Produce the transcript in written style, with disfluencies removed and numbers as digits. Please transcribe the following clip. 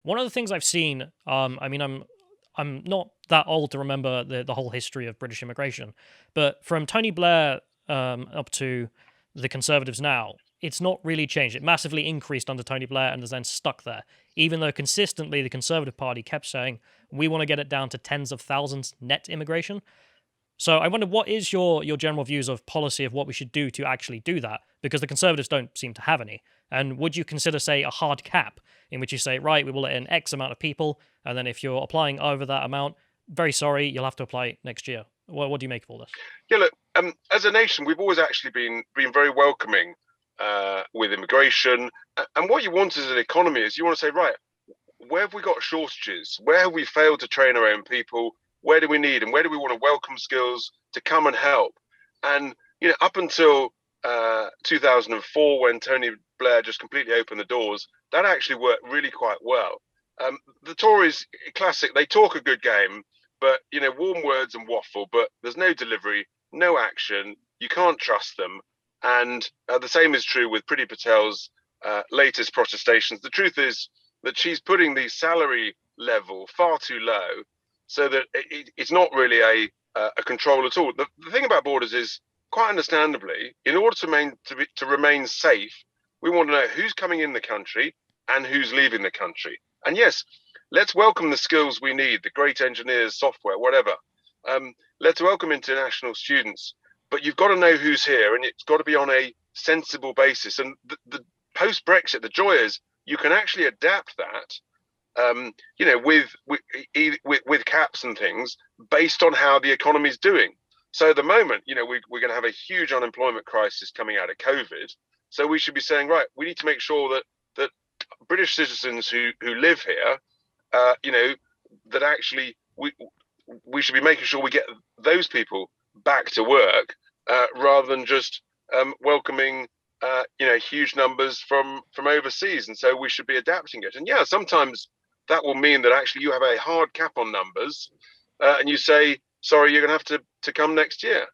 One of the things I've seen, I mean, I'm not that old to remember the whole history of British immigration, but from Tony Blair up to the Conservatives now, it's not really changed. It massively increased under Tony Blair and has then stuck there, even though consistently the Conservative Party kept saying we want to get it down to tens of thousands net immigration. So I wonder, what is your general views of policy of what we should do to actually do that? Because the Conservatives don't seem to have any. And would you consider, say, a hard cap in which you say, right, we will let in X amount of people, and then if you're applying over that amount, very sorry, you'll have to apply next year. What do you make of all this? Yeah, look, as a nation, we've always actually been very welcoming with immigration. And what you want as an economy is you want to say, right, where have we got shortages? Where have we failed to train our own people? Where do we need and where do we want to welcome skills to come and help? And up until 2004, when Tony Blair just completely opened the doors, that actually worked really quite well. The Tories, classic, they talk a good game, but warm words and waffle, but there's no delivery, no action. You can't trust them. And the same is true with Priti Patel's latest protestations. The truth is that she's putting the salary level far too low, so that it's not really a control at all. The thing about borders is, quite understandably, in order to remain safe, we want to know who's coming in the country and who's leaving the country. And yes, let's welcome the skills we need, the great engineers, software, whatever. Let's welcome international students, but you've got to know who's here, and it's got to be on a sensible basis. And the post-Brexit, the joy is you can actually adapt that, with caps and things based on how the economy's doing. So at the moment, we're going to have a huge unemployment crisis coming out of COVID. So we should be saying, right, we need to make sure that British citizens who live here, that actually we should be making sure we get those people back to work, rather than just welcoming huge numbers from overseas. And so we should be adapting it. And yeah, sometimes that will mean that actually you have a hard cap on numbers, and you say, sorry, you're going to have to come next year.